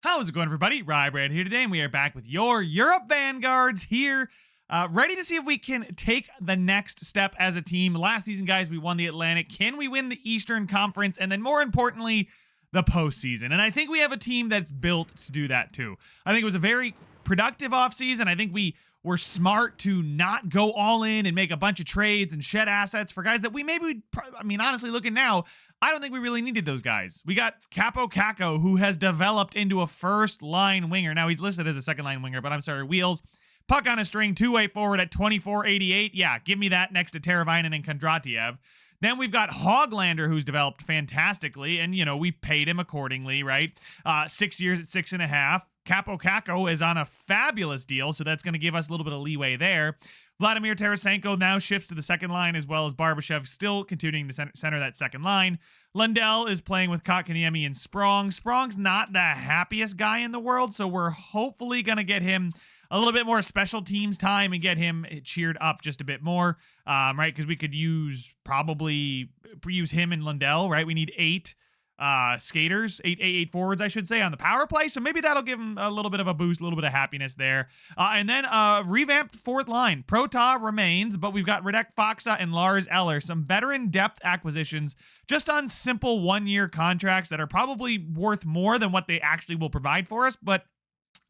How's it going, everybody? RyeBrand here today, and we are back with your Europe Vanguards here, ready to see if we can take the next step as a team. Last season, guys, we won the Atlantic. Can we win the Eastern Conference? And then more importantly, the postseason. And I think we have a team that's built to do that too. I think it was a very productive offseason. I think we were smart to not go all in and make a bunch of trades and shed assets for guys that we maybe, honestly, looking now, I don't think we really needed those guys. We got Capo Caco, who has developed into a first-line winger. Now, he's listed as a second-line winger, but I'm sorry, wheels. Puck on a string, two-way forward at 24.88. Yeah, give me that next to Teravainen and Kondratiev. Then we've got Hoglander, who's developed fantastically, and, we paid him accordingly, right? 6 years at 6.5. Capo Caco is on a fabulous deal, so that's going to give us a little bit of leeway there. Vladimir Tarasenko now shifts to the second line, as well as Barbashev still continuing to center that second line. Lundell is playing with Kotkaniemi and Sprong. Sprong's not the happiest guy in the world, so we're hopefully going to get him a little bit more special teams time and get him cheered up just a bit more, right? Because we could use him and Lundell, right? We need eight skaters, eight forwards, I should say, on the power play. So maybe that'll give him a little bit of a boost, a little bit of happiness there. And then revamped fourth line. Prota remains, but we've got Radek Faksa and Lars Eller, some veteran depth acquisitions just on simple one-year contracts that are probably worth more than what they actually will provide for us. But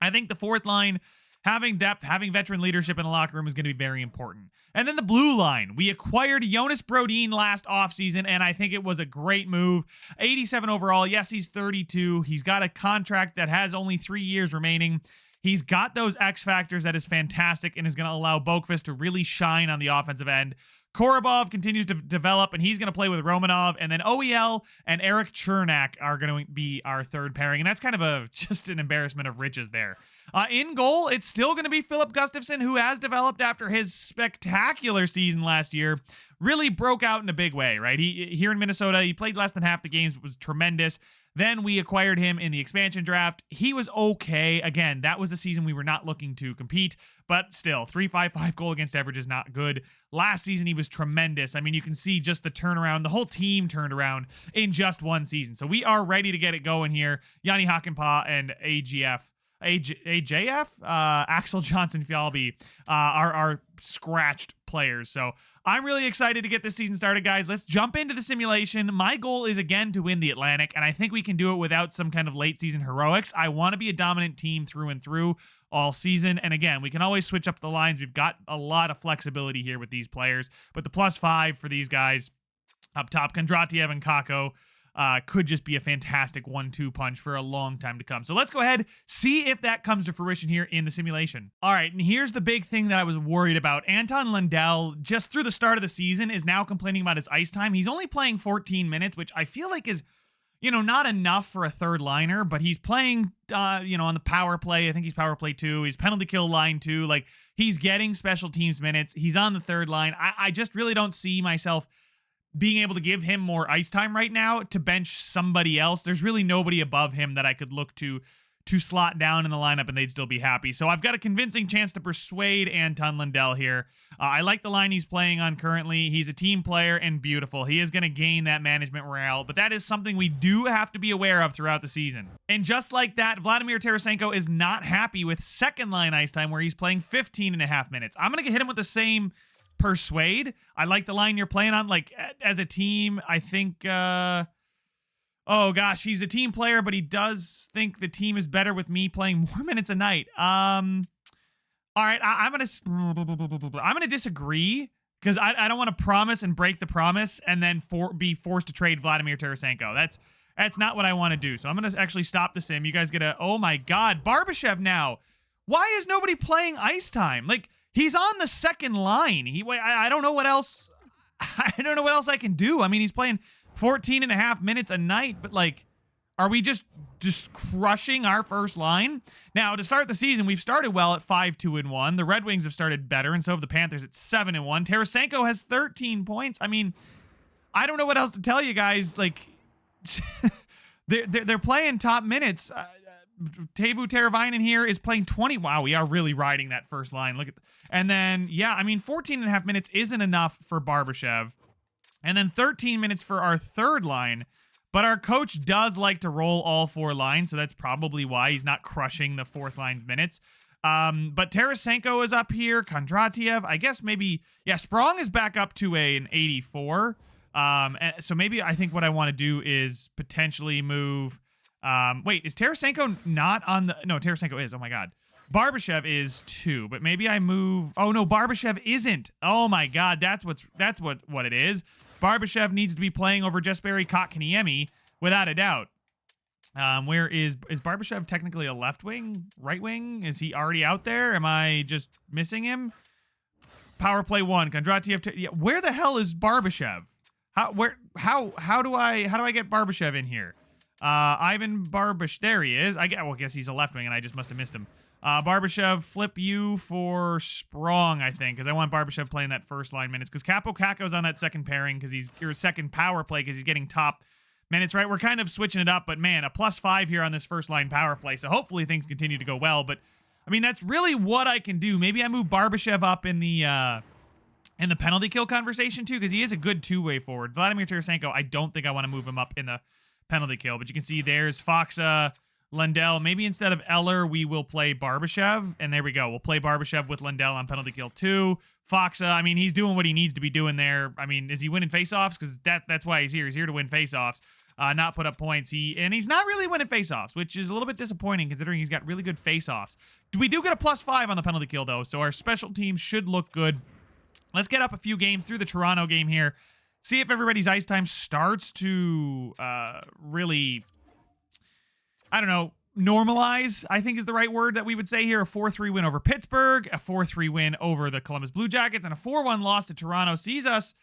I think the fourth line, having depth, having veteran leadership in the locker room is going to be very important. And then the blue line. We acquired Jonas Brodin last offseason, and I think it was a great move. 87 overall. Yes, he's 32. He's got a contract that has only 3 years remaining. He's got those X factors that is fantastic and is going to allow Boqvist to really shine on the offensive end. Korobov continues to develop, and he's going to play with Romanov, and then OEL and Eric Chernak are going to be our third pairing, and that's kind of just an embarrassment of riches there. In goal, it's still going to be Philip Gustafsson, who has developed after his spectacular season last year. Really broke out in a big way, right? Here in Minnesota, he played less than half the games, was tremendous. Then we acquired him in the expansion draft. He was okay. Again, that was the season we were not looking to compete, but still, 3.55 goal against average is not good. Last season, he was tremendous. I mean, you can see just the turnaround. The whole team turned around in just one season. So we are ready to get it going here. Yanni Hakanpää and AJF, Axel Johnson Fjallby are scratched players. So I'm really excited to get this season started, guys. Let's jump into the simulation. My goal is, again, to win the Atlantic, and I think we can do it without some kind of late season heroics. I want to be a dominant team through and through all season. And again, we can always switch up the lines. We've got a lot of flexibility here with these players, but the +5 for these guys up top, Kondratiev and Kakko, could just be a fantastic 1-2 punch for a long time to come. So let's go ahead, see if that comes to fruition here in the simulation. All right, and here's the big thing that I was worried about. Anton Lundell, just through the start of the season, is now complaining about his ice time. He's only playing 14 minutes, which I feel like is, not enough for a third liner, but he's playing, on the power play. I think he's power play 2. He's penalty kill line 2. Like, he's getting special teams minutes. He's on the third line. I just really don't see myself being able to give him more ice time right now to bench somebody else. There's really nobody above him that I could look to slot down in the lineup and they'd still be happy. So I've got a convincing chance to persuade Anton Lundell here. I like the line he's playing on currently. He's a team player and beautiful. He is going to gain that management morale, but that is something we do have to be aware of throughout the season. And just like that, Vladimir Tarasenko is not happy with second line ice time where he's playing 15.5 minutes. I'm going to hit him with the same persuade. I like the line you're playing on. Like, as a team, I think oh gosh, he's a team player, but he does think the team is better with me playing more minutes a night. All right, I'm gonna disagree, because I don't want to promise and break the promise and then be forced to trade Vladimir Tarasenko. That's not what I want to do. So I'm gonna actually stop the sim. You guys get oh my god, Barbashev now. Why is nobody playing ice time? Like, he's on the second line. I don't know what else. I don't know what else I can do. I mean, he's playing 14.5 minutes a night, but like, are we just crushing our first line? Now, to start the season, we've started well at 5-2-1. The Red Wings have started better, and so have the Panthers at 7-1. Tarasenko has 13 points. I mean, I don't know what else to tell you guys. Like, they're playing top minutes. Teuvo Teravainen here is playing 20. Wow, we are really riding that first line. Look at, and then, yeah, I mean, 14.5 minutes isn't enough for Barbashev. And then 13 minutes for our third line. But our coach does like to roll all 4 lines, so that's probably why he's not crushing the 4th line's minutes. But Tarasenko is up here. Kondratiev, I guess maybe, yeah, Sprong is back up to an 84. So maybe I think what I want to do is potentially move. Wait, is Tarasenko not on the? No, Tarasenko is. Oh my God, Barbashev is 2. But maybe I move. Oh no, Barbashev isn't. Oh my God, that's what it is. Barbashev needs to be playing over Jesperi Kotkaniemi without a doubt. Where is Barbashev technically a left wing, right wing? Is he already out there? Am I just missing him? Power play 1. Kondratiev. Yeah, where the hell is Barbashev? How do I get Barbashev in here? Ivan Barbash. There he is. I guess he's a left wing, and I just must have missed him. Barbashev, flip you for Sprong, I think, because I want Barbashev playing that first line minutes. Because Capo Caco's on that second pairing because he's your second power play because he's getting top minutes, right? We're kind of switching it up, but man, a +5 here on this first line power play. So hopefully things continue to go well. But I mean, that's really what I can do. Maybe I move Barbashev up in the penalty kill conversation too, because he is a good 2-way forward. Vladimir Tarasenko, I don't think I want to move him up in the penalty kill, but you can see there's Foxa, Lundell. Maybe instead of Eller, we will play Barbashev, and there we go. We'll play Barbashev with Lundell on penalty kill 2. Foxa, I mean, he's doing what he needs to be doing there. I mean, is he winning faceoffs? Because that's why he's here. He's here to win faceoffs, not put up points. He's not really winning faceoffs, which is a little bit disappointing considering he's got really good faceoffs. We do get a +5 on the penalty kill though, so our special teams should look good. Let's get up a few games through the Toronto game here. See if everybody's ice time starts to really, I don't know, normalize, I think is the right word that we would say here. A 4-3 win over Pittsburgh, a 4-3 win over the Columbus Blue Jackets, and a 4-1 loss to Toronto sees us,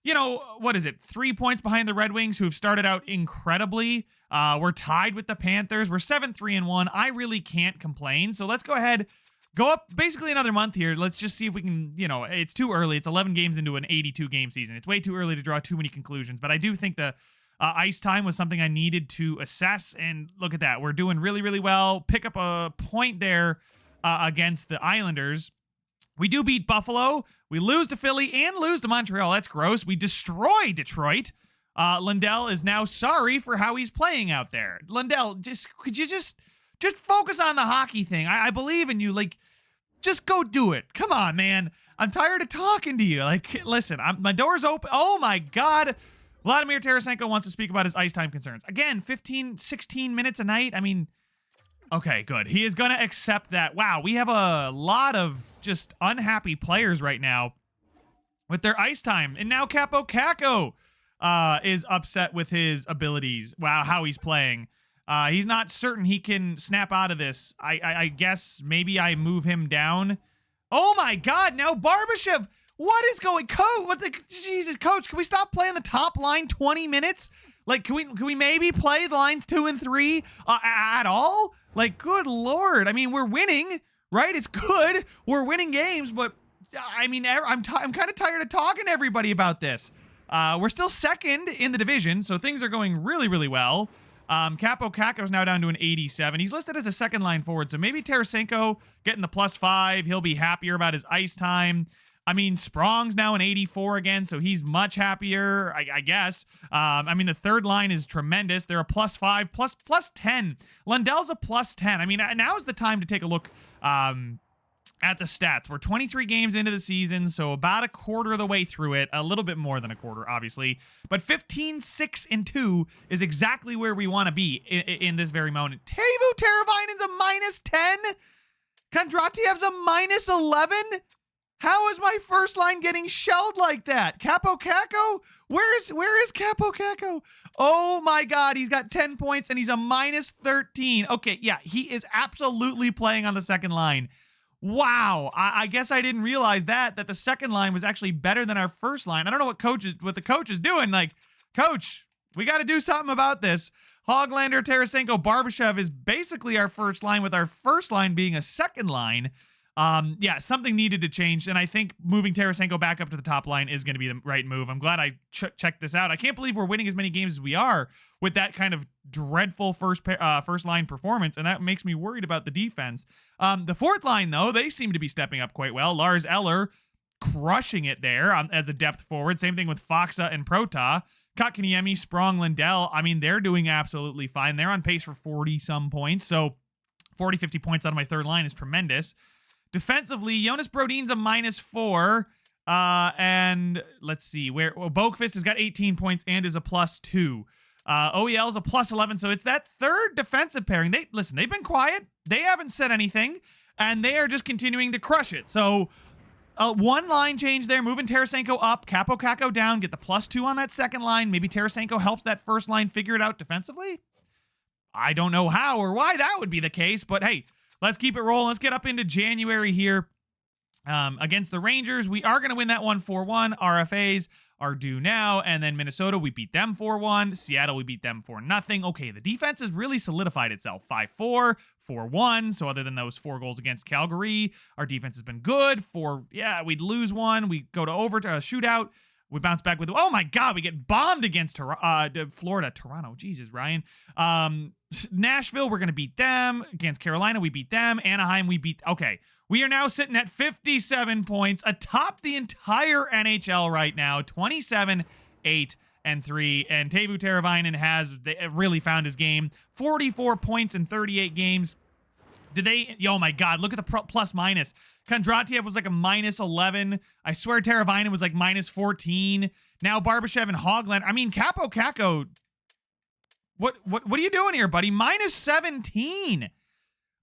you know, what is it, 3 points behind the Red Wings, who have started out incredibly. We're tied with the Panthers. We're 7-3-1. I really can't complain. So let's go ahead, go up basically another month here. Let's just see if we can, you know, it's too early. It's 11 games into an 82-game season. It's way too early to draw too many conclusions, but I do think the ice time was something I needed to assess, and look at that. We're doing really, really well. Pick up a point there against the Islanders. We do beat Buffalo. We lose to Philly and lose to Montreal. That's gross. We destroy Detroit. Lundell is now sorry for how he's playing out there. Lundell, could you just focus on the hockey thing? I believe in you. Like, just go do it. Come on, man. I'm tired of talking to you. Like, listen, my door's open. Oh, my God. Vladimir Tarasenko wants to speak about his ice time concerns. Again, 15, 16 minutes a night. I mean, okay, good. He is going to accept that. Wow, we have a lot of just unhappy players right now with their ice time. And now Capo Caco is upset with his abilities. Wow, how he's playing. He's not certain he can snap out of this. I guess maybe I move him down. Oh, my God. Now Barbashev. What is going, coach? Jesus, coach, can we stop playing the top line 20 minutes? Like, can we maybe play the lines 2 and 3 at all? Like, good Lord. I mean, we're winning, right? It's good. We're winning games, but I mean, I'm kind of tired of talking to everybody about this. We're still second in the division, so things are going really, really well. Capo Caco's now down to an 87. He's listed as a second line forward, so maybe Tarasenko getting the +5. He'll be happier about his ice time. I mean, Sprong's now an 84 again, so he's much happier, I guess. I mean, the third line is tremendous. They're a +5, +10. Lundell's a +10. I mean, now is the time to take a look at the stats. We're 23 games into the season, so about a quarter of the way through it. A little bit more than a quarter, obviously. But 15, 6, and 2 is exactly where we want to be in this very moment. Teuvo Teravainen's a -10. Kondratiev's a -11. How is my first line getting shelled like that? Capo Caco? Where is Capo Caco? Oh my God, he's got 10 points and he's a -13. Okay, yeah, he is absolutely playing on the second line. Wow, I guess I didn't realize that the second line was actually better than our first line. I don't know what the coach is doing. Like, coach, we got to do something about this. Hoglander, Tarasenko, Barbashev is basically our first line, with our first line being a second line. Yeah, something needed to change, and I think moving Tarasenko back up to the top line is going to be the right move. I'm glad I checked this out. I can't believe we're winning as many games as we are with that kind of dreadful first line performance, and that makes me worried about the defense. The fourth line, though, they seem to be stepping up quite well. Lars Eller crushing it there as a depth forward. Same thing with Foxa and Prota. Kotkaniemi, Sprong, Lindell, I mean, they're doing absolutely fine. They're on pace for 40-some points, so 40, 50 points out of my third line is tremendous. Defensively, Jonas Brodin's a -4, and let's see, Boqvist has got 18 points and is a +2. OEL's a +11, so it's that third defensive pairing. They've been quiet. They haven't said anything, and they are just continuing to crush it. So one line change there, moving Tarasenko up, Capo Caco down, get the +2 on that second line. Maybe Tarasenko helps that first line figure it out defensively. I don't know how or why that would be the case, but hey, let's keep it rolling. Let's get up into January here. Against the Rangers, we are going to win that one 4-1. RFAs are due now. And then Minnesota, we beat them 4-1. Seattle, we beat them 4-0. Okay, the defense has really solidified itself. 5-4, 4-1. So other than those 4 goals against Calgary, our defense has been good. We'd lose one. We go to shootout. We bounce back with, oh my God, we get bombed against Florida. Toronto, Jesus, Ryan. Nashville, we're going to beat them. Against Carolina, we beat them. Anaheim, we beat, okay. We are now sitting at 57 points, atop the entire NHL right now, 27, 8, and 3. And Teuvo Teravainen has really found his game. 44 points in 38 games. Oh my God, look at the plus minus. Kondratiev was like a -11. I swear Teravainen was like -14. Now Barbashev and Hogland. I mean, Capo Caco. What are you doing here, buddy? -17.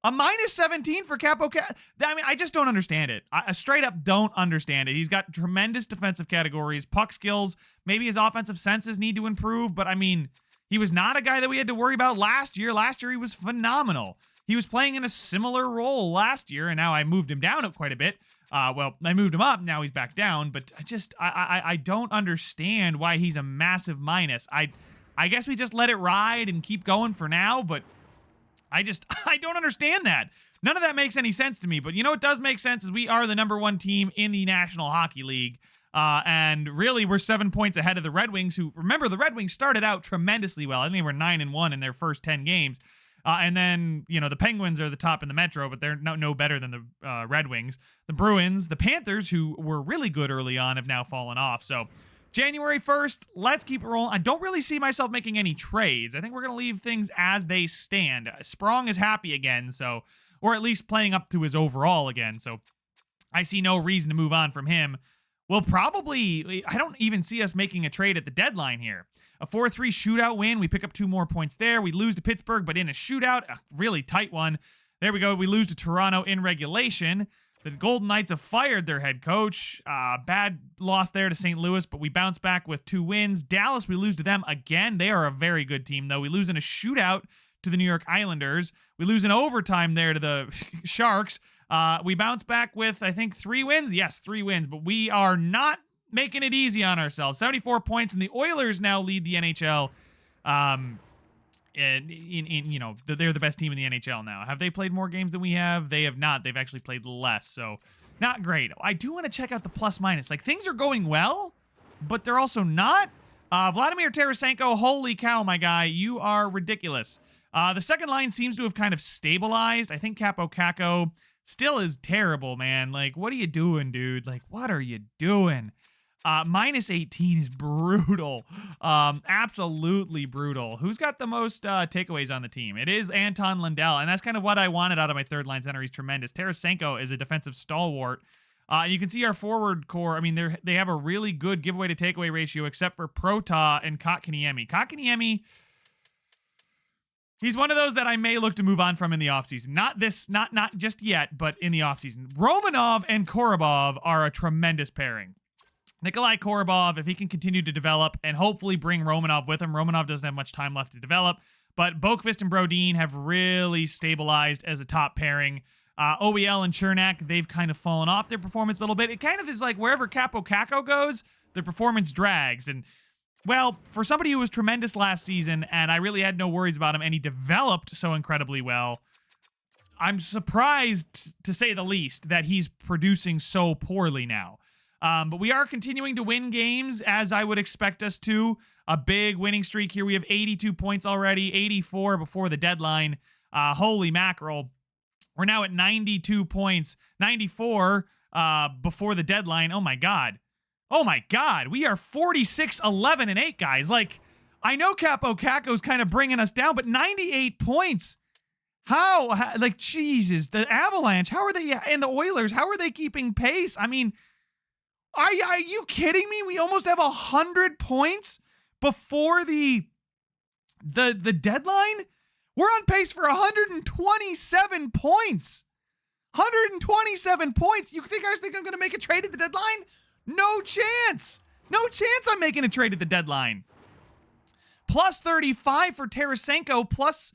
A -17 for Capo Caco. I mean, I just don't understand it. I straight up don't understand it. He's got tremendous defensive categories, puck skills. Maybe his offensive senses need to improve, but I mean, he was not a guy that we had to worry about last year. Last year, he was phenomenal. He was playing in a similar role last year, and now I moved him down quite a bit. Well, I moved him up. Now he's back down, but I don't understand why he's a massive minus. I guess we just let it ride and keep going for now, but I don't understand that. None of that makes any sense to me, but you know what does make sense is we are the #1 team in the National Hockey League, and really we're 7 points ahead of the Red Wings, who, remember, the Red Wings started out tremendously well. I think they were 9-1 in their first 10 games, and then, you know, the Penguins are the top in the Metro, but they're no better than the Red Wings. The Bruins, the Panthers, who were really good early on, have now fallen off, so January 1st, let's keep it rolling. I don't really see myself making any trades. I think we're going to leave things as they stand. Sprong is happy again, so, or at least playing up to his overall again, so I see no reason to move on from him. We'll probably, I don't even see us making a trade at the deadline here. A 4-3 shootout win. We pick up 2 more points there. We lose to Pittsburgh, but in a shootout, a really tight one. There we go. We lose to Toronto in regulation. The Golden Knights have fired their head coach. Bad loss there to St. Louis, but we bounce back with 2 wins. Dallas, we lose to them again. They are a very good team, though. We lose in a shootout to the New York Islanders. We lose in overtime there to the Sharks. We bounce back with, I think, 3 wins. Yes, 3 wins, but we are not making it easy on ourselves. 74 points, and the Oilers now lead the NHL. You know, they're the best team in the NHL now. Have they played more games than we have? They have not. They've actually played less, so not great. I do want to check out the plus minus. Like, things are going well, but they're also not. Vladimir Tarasenko, holy cow, my guy, you are ridiculous. The second line seems to have kind of stabilized. I think Capo Caco still is terrible, man. Like, what are you doing, dude? Like, what are you doing? -18 is brutal. Absolutely brutal. Who's got the most takeaways on the team? It is Anton Lindell, and that's kind of what I wanted out of my third line center. He's tremendous. Tarasenko is a defensive stalwart. You can see our forward core. I mean, they have a really good giveaway to takeaway ratio, except for Prota and Kotkaniemi. Kotkaniemi, he's one of those that I may look to move on from in the offseason. Not just yet, but in the offseason. Romanov and Korobov are a tremendous pairing. Nikolai Korobov, if he can continue to develop and hopefully bring Romanov with him. Romanov doesn't have much time left to develop, but Boqvist and Brodin have really stabilized as a top pairing. OEL and Chernak, they've kind of fallen off their performance a little bit. It kind of is like wherever Capo Caco goes, their performance drags. And, well, for somebody who was tremendous last season, and I really had no worries about him, and he developed so incredibly well, I'm surprised, to say the least, that he's producing so poorly now. But we are continuing to win games as I would expect us to. A big winning streak here. We have 82 points already, 84 before the deadline. Holy mackerel. We're now at 92 points, 94 before the deadline. Oh my God. Oh my God, we are 46, 11, and 8, guys. Like, I know Capo Caco's kind of bringing us down, but 98 points. How, like, Jesus, the Avalanche, how are they, and the Oilers, how are they keeping pace? I mean, are you kidding me? We almost have 100 points before the deadline? We're on pace for 127 points. 127 points. You guys think I'm going to make a trade at the deadline? No chance. No chance I'm making a trade at the deadline. Plus 35 for Tarasenko. Plus,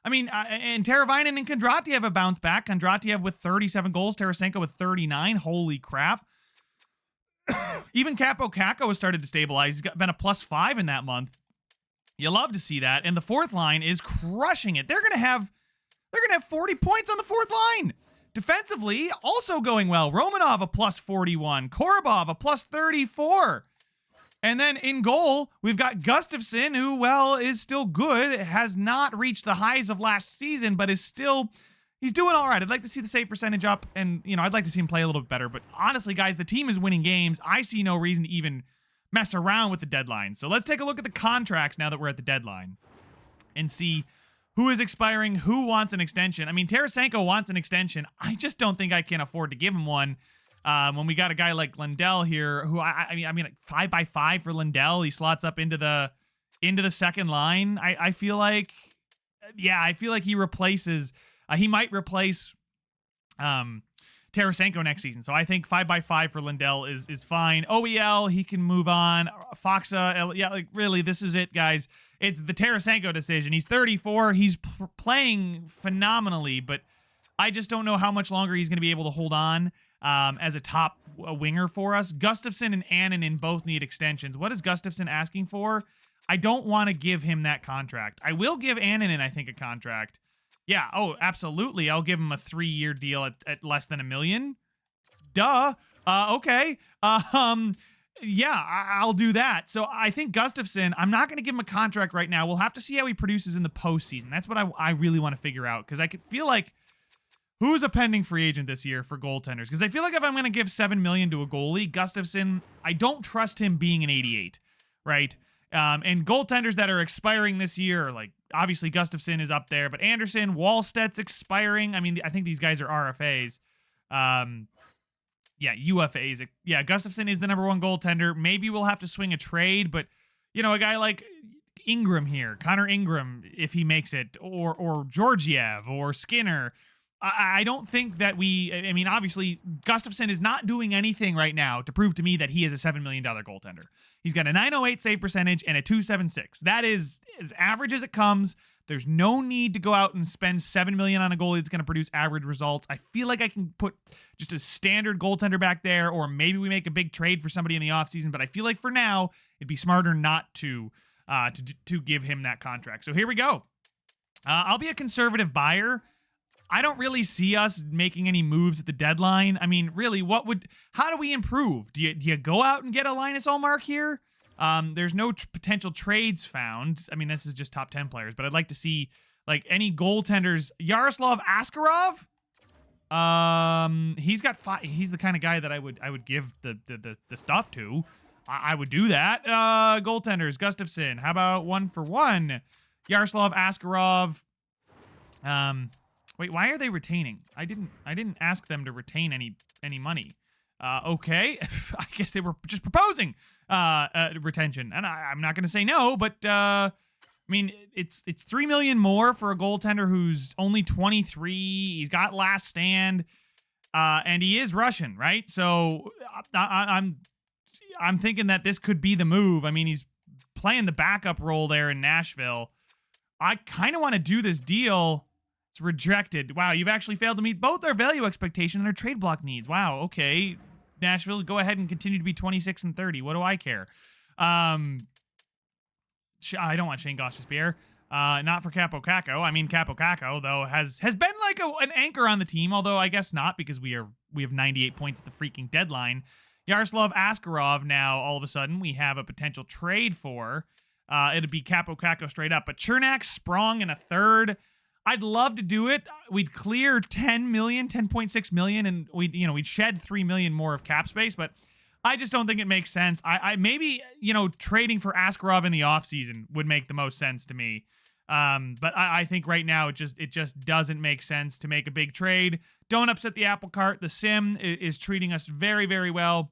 I mean, and Teravainen and Kondratiev have bounced back. Kondratiev with 37 goals. Tarasenko with 39. Holy crap. Even Capo Caco has started to stabilize. He's been a plus 5 in that month. You love to see that. And the fourth line is crushing it. They're gonna have 40 points on the fourth line. Defensively, also going well. Romanov a plus 41. Korobov a plus 34. And then in goal, we've got Gustafsson, who, well, is still good. Has not reached the highs of last season, but is still, he's doing all right. I'd like to see the save percentage up, and, you know, I'd like to see him play a little bit better. But honestly, guys, the team is winning games. I see no reason to even mess around with the deadline. So let's take a look at the contracts now that we're at the deadline and see who is expiring, who wants an extension. I mean, Tarasenko wants an extension. I just don't think I can afford to give him one. When we got a guy like Lindell here, who I mean, like 5x5 for Lindell, he slots up into the second line. I feel like, yeah, I feel like he replaces. He might replace Tarasenko next season. So I think 5x5 for Lindell is fine. OEL, he can move on. Foxa, yeah, like really, this is it, guys. It's the Tarasenko decision. He's 34. He's playing phenomenally, but I just don't know how much longer he's going to be able to hold on as a top winger for us. Gustafsson and Annunen both need extensions. What is Gustafsson asking for? I don't want to give him that contract. I will give Annunen, I think, a contract. Yeah, oh, absolutely. I'll give him a 3-year deal at less than $1 million. Duh. Okay. Yeah, I'll do that. So I think Gustafsson, I'm not going to give him a contract right now. We'll have to see how he produces in the postseason. That's what I really want to figure out, because I could feel like, who's a pending free agent this year for goaltenders? Because I feel like if I'm going to give $7 million to a goalie, Gustafsson, I don't trust him being an 88, right? And goaltenders that are expiring this year, like, obviously Gustafsson is up there, but Anderson, Wallstedt's expiring. I mean, I think these guys are RFAs. Yeah, UFAs. Yeah, Gustafsson is the #1 goaltender. Maybe we'll have to swing a trade, but, you know, a guy like Ingram here, Connor Ingram, if he makes it, or Georgiev, or Skinner, I don't think that I mean, obviously, Gustafsson is not doing anything right now to prove to me that he is a $7 million goaltender. He's got a .908 save percentage and a .276. That is as average as it comes. There's no need to go out and spend $7 million on a goalie that's going to produce average results. I feel like I can put just a standard goaltender back there, or maybe we make a big trade for somebody in the offseason, but I feel like for now, it'd be smarter not to give him that contract. So here we go. I'll be a conservative buyer. I don't really see us making any moves at the deadline. I mean, really, how do we improve? Do you go out and get a Linus Ullmark here? There's no potential trades found. I mean, this is just top 10 players, but I'd like to see, like, any goaltenders. Yaroslav Askarov? He's got he's the kind of guy that I would give the stuff to. I would do that. Goaltenders, Gustafsson. How about 1-for-1? Yaroslav Askarov. Wait, why are they retaining? I didn't ask them to retain any money. Okay, I guess they were just proposing retention, and I'm not going to say no, but I mean, it's $3 million more for a goaltender who's only 23. He's got last stand, and he is Russian, right? So I'm thinking that this could be the move. I mean, he's playing the backup role there in Nashville. I kind of want to do this deal. It's rejected. Wow, you've actually failed to meet both our value expectation and our trade block needs. Wow, okay. Nashville, go ahead and continue to be 26 and 30. What do I care? I don't want Shane Gostisbehere. Not for Capo Caco. I mean, Capo Caco, though, has been like an anchor on the team, although I guess not, because we have 98 points at the freaking deadline. Yaroslav Askarov, now, all of a sudden, we have a potential trade for. It'd be Capo Caco straight up. But Chernak, Sprong, and a third. I'd love to do it. We'd clear 10.6 million, and we'd shed $3 million more of cap space, but I just don't think it makes sense. I maybe, trading for Askarov in the offseason would make the most sense to me. But I think right now it just doesn't make sense to make a big trade. Don't upset the apple cart. The sim is treating us very, very well.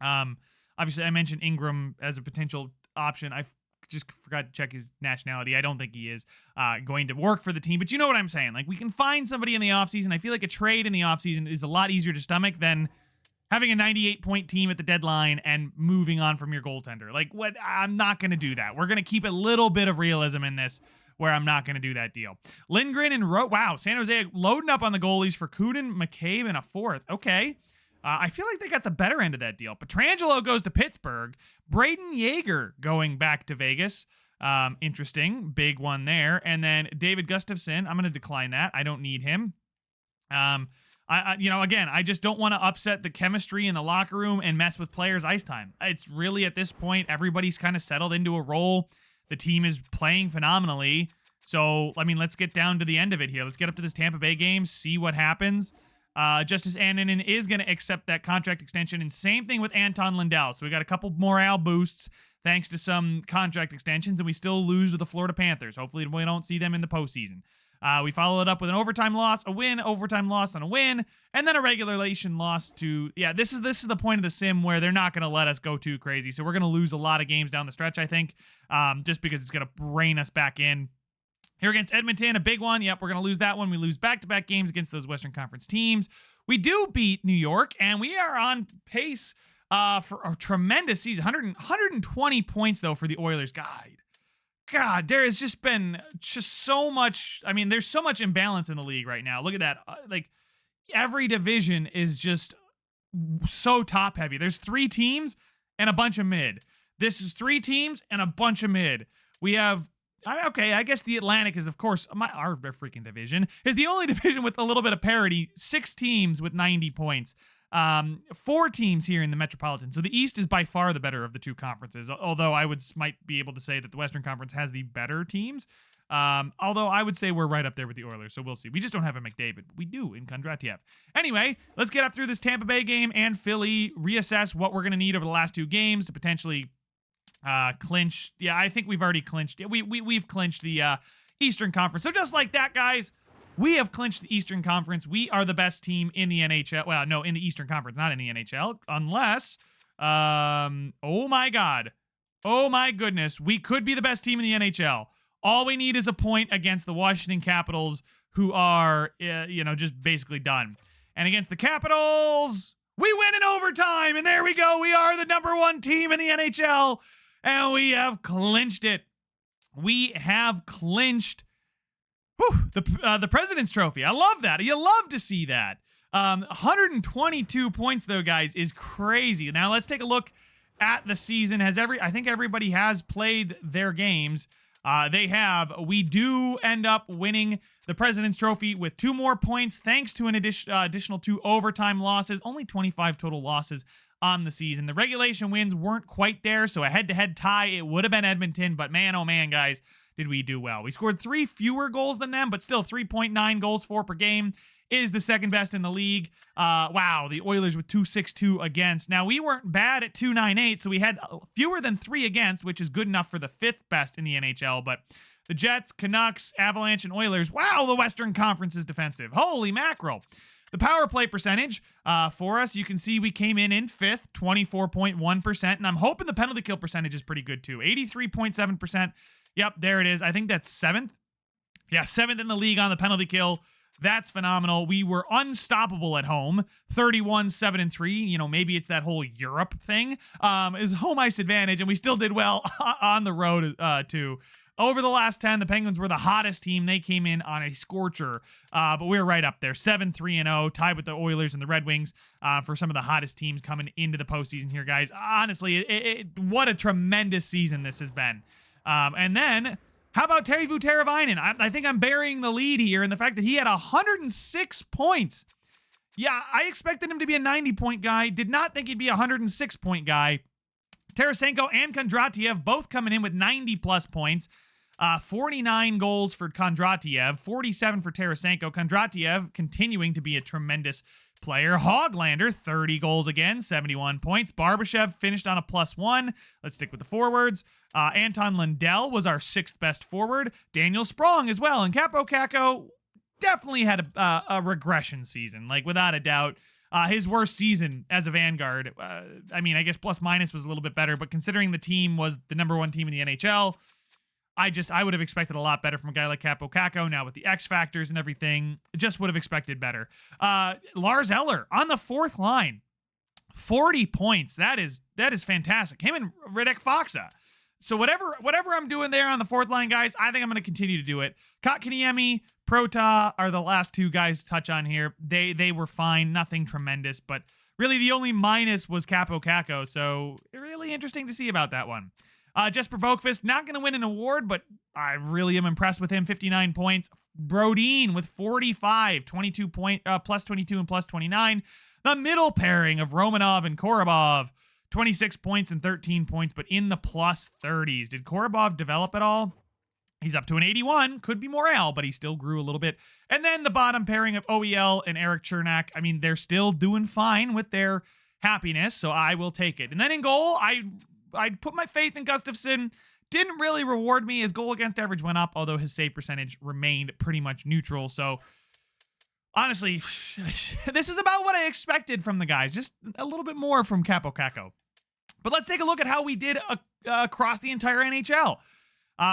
Obviously I mentioned Ingram as a potential option. I just forgot to check his nationality. I don't think he is going to work for the team, but you know what I'm saying. Like, we can find somebody in the offseason. I feel like a trade in the offseason is a lot easier to stomach than having a 98-point team at the deadline and moving on from your goaltender. Like, what? I'm not going to do that. We're going to keep a little bit of realism in this, where I'm not going to do that deal. Lindgren and wow, San Jose loading up on the goalies for Kudin, McCabe, and a fourth. Okay. I feel like they got the better end of that deal. Petrangelo goes to Pittsburgh. Braden Yeager going back to Vegas. Interesting. Big one there. And then David Gustafsson. I'm going to decline that. I don't need him. Again, I just don't want to upset the chemistry in the locker room and mess with players' ice time. It's really, at this point, everybody's kind of settled into a role. The team is playing phenomenally. So, let's get down to the end of it here. Let's get up to this Tampa Bay game, see what happens. Justice Annunen is going to accept that contract extension, and same thing with Anton Lundell. So we got a couple morale boosts thanks to some contract extensions, and we still lose to the Florida Panthers. Hopefully we don't see them in the postseason. We followed it up with an overtime loss, a win, overtime loss, and a win, and then a regulation loss to, this is the point of the sim where they're not going to let us go too crazy. So we're going to lose a lot of games down the stretch, I think, just because it's going to rein us back in. Here against Edmonton, a big one. Yep, we're going to lose that one. We lose back-to-back games against those Western Conference teams. We do beat New York, and we are on pace for a tremendous season. 120 points, though, for the Oilers. God, there has just been so much. There's so much imbalance in the league right now. Look at that. Every division is just so top-heavy. There's 3 teams and a bunch of mid. This is 3 teams and a bunch of mid. We have... Okay, I guess the Atlantic is, of course, our freaking division, is the only division with a little bit of parity. 6 teams with 90 points. 4 teams here in the Metropolitan. So the East is by far the better of the 2 conferences, although I might be able to say that the Western Conference has the better teams. Although I would say we're right up there with the Oilers, so we'll see. We just don't have a McDavid. We do in Kondratiev. Anyway, let's get up through this Tampa Bay game and Philly, reassess what we're going to need over the last 2 games to potentially... clinch. Yeah, I think we've already clinched. We've clinched the Eastern Conference. So just like that, guys, we have clinched the Eastern Conference. We are the best team in the NHL. Well, no, in the Eastern Conference, not in the NHL, unless, oh my God. Oh my goodness. We could be the best team in the NHL. All we need is a point against the Washington Capitals, who are, just basically done. And against the Capitals, we win in overtime. And there we go. We are the #1 team in the NHL. And we have clinched it. We have clinched the President's Trophy. I love that. You love to see that. 122 points, though, guys, is crazy. Now, let's take a look at the season. I think everybody has played their games. They have. We do end up winning the President's Trophy with 2 more points, thanks to an additional 2 overtime losses. Only 25 total losses on the season. The regulation wins weren't quite there, so a head-to-head tie, it would have been Edmonton, but man, oh man, guys, did we do well. We scored 3 fewer goals than them, but still 3.9 goals for per game is the second best in the league. Wow, the Oilers with 2.62 against. Now, we weren't bad at 2.98, so we had fewer than 3 against, which is good enough for the 5th best in the NHL, but the Jets, Canucks, Avalanche, and Oilers, wow, the Western Conference is defensive. Holy mackerel. The power play percentage for us, you can see we came in 5th, 24.1%, and I'm hoping the penalty kill percentage is pretty good too, 83.7%. Yep, there it is. I think that's 7th. Yeah, 7th in the league on the penalty kill. That's phenomenal. We were unstoppable at home, 31-7-3. Maybe it's that whole Europe thing. Is home ice advantage, and we still did well on the road too. Over the last 10, the Penguins were the hottest team. They came in on a scorcher, but we're right up there, 7-3-0, tied with the Oilers and the Red Wings for some of the hottest teams coming into the postseason here, guys. Honestly, what a tremendous season this has been. And then, how about Teuvo Teravainen? I think I'm burying the lead here in the fact that he had 106 points. Yeah, I expected him to be a 90-point guy. Did not think he'd be a 106-point guy. Tarasenko and Kondratiev both coming in with 90-plus points. 49 goals for Kondratiev, 47 for Tarasenko. Kondratiev continuing to be a tremendous player. Hoglander, 30 goals again, 71 points. Barbashev finished on a +1. Let's stick with the forwards. Anton Lundell was our 6th best forward. Daniel Sprong as well. And Capo Caco definitely had a regression season, like without a doubt. His worst season as a Vanguard. I mean, I guess plus minus was a little bit better, but considering the team was the number 1 team in the NHL, I would have expected a lot better from a guy like Capo Caco. Now with the X factors and everything, just would have expected better. Lars Eller on the 4th line, 40 points. That is fantastic. Him and Radek Faksa. So whatever I'm doing there on the 4th line, guys, I think I'm going to continue to do it. Kotkaniemi, Prota are the last 2 guys to touch on here. They were fine, nothing tremendous, but really the only minus was Capo Caco. So really interesting to see about that one. Jesper Boqvist, not going to win an award, but I really am impressed with him. 59 points. Brodin with 45, 22 point, plus 22 and plus 29. The middle pairing of Romanov and Korobov, 26 points and 13 points, but in the plus 30s. Did Korobov develop at all? He's up to an 81. Could be more Al, but he still grew a little bit. And then the bottom pairing of OEL and Eric Chernak. I mean, they're still doing fine with their happiness, so I will take it. And then in goal, I put my faith in Gustafsson. Didn't really reward me. His goal against average went up, although his save percentage remained pretty much neutral. So honestly, this is about what I expected from the guys. Just a little bit more from Capo Caco. But let's take a look at how we did across the entire NHL.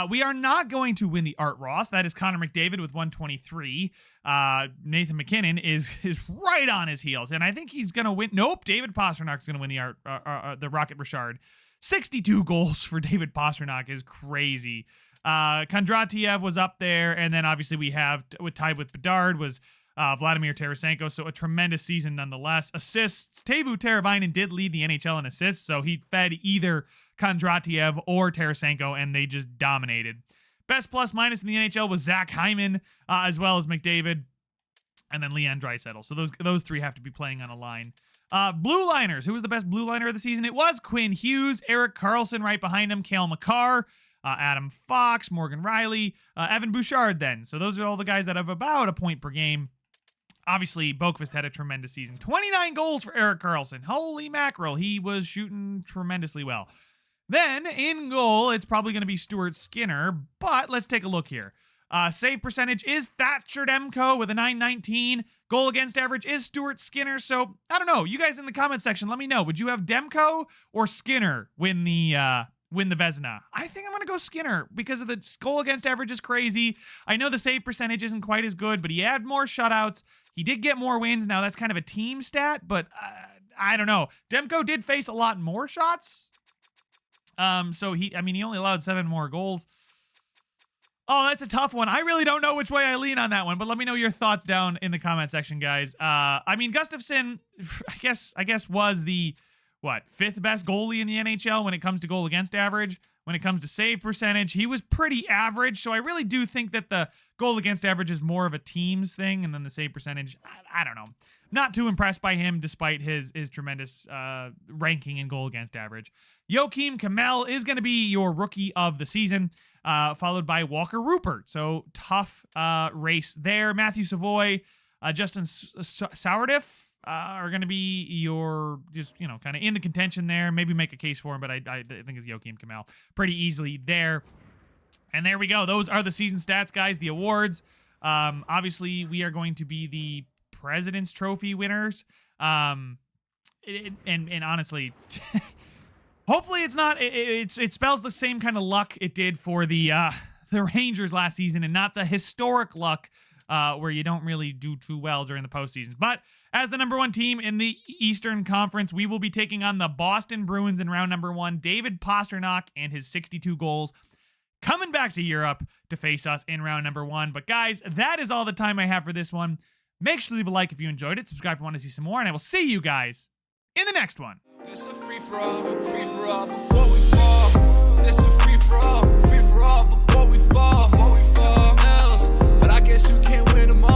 We are not going to win the Art Ross. That is Connor McDavid with 123. Nathan McKinnon is right on his heels, and I think he's going to win. Nope, David Pasternak's going to win the Rocket Richard. 62 goals for David Pastrnak is crazy. Kondratiev was up there, and then obviously we have, tied with Bedard, was Vladimir Tarasenko, so a tremendous season nonetheless. Assists, Teuvo Teravainen did lead the NHL in assists, so he fed either Kondratiev or Tarasenko, and they just dominated. Best plus minus in the NHL was Zach Hyman, as well as McDavid, and then Leon Draisaitl. So those 3 have to be playing on a line. Blue liners. Who was the best blue liner of the season? It was Quinn Hughes, Erik Karlsson right behind him, Cale Makar, Adam Fox, Morgan Riley, Evan Bouchard then. So those are all the guys that have about a point per game. Obviously, Boqvist had a tremendous season. 29 goals for Erik Karlsson. Holy mackerel. He was shooting tremendously well. Then, in goal, it's probably going to be Stuart Skinner, but let's take a look here. Save percentage is Thatcher Demko with a 919. Goal against average is Stuart Skinner. So, I don't know. You guys in the comment section, let me know. Would you have Demko or Skinner win the Vezina? I think I'm going to go Skinner because of the goal against average is crazy. I know the save percentage isn't quite as good, but he had more shutouts. He did get more wins. Now, that's kind of a team stat, but I don't know. Demko did face a lot more shots. So he only allowed 7 more goals. Oh, that's a tough one. I really don't know which way I lean on that one, but let me know your thoughts down in the comment section, guys. Gustafsson, I guess was the, 5th best goalie in the NHL when it comes to goal against average. When it comes to save percentage, he was pretty average, so I really do think that the goal against average is more of a teams thing, and then the save percentage, I don't know. Not too impressed by him despite his tremendous ranking in goal against average. Joakim Kamel is going to be your rookie of the season, followed by Walker Rupert. So tough race there. Matthew Savoy, Justin Sourdiff are going to be your, kind of in the contention there. Maybe make a case for him, but I think it's Joakim Kamel pretty easily there. And there we go. Those are the season stats, guys. The awards. Obviously, we are going to be the President's Trophy winners. And honestly, hopefully it's not. It spells the same kind of luck it did for the Rangers last season, and not the historic luck where you don't really do too well during the postseason. But as the number 1 team in the Eastern Conference, we will be taking on the Boston Bruins in round number 1. David Pastrnak and his 62 goals coming back to Europe to face us in round number 1. But guys, that is all the time I have for this one. Make sure to leave a like if you enjoyed it. Subscribe if you want to see some more. And I will see you guys in the next one. This a free for all, before we fall. This a free for all, before we fall. Took some L's, but I guess you can't win them all.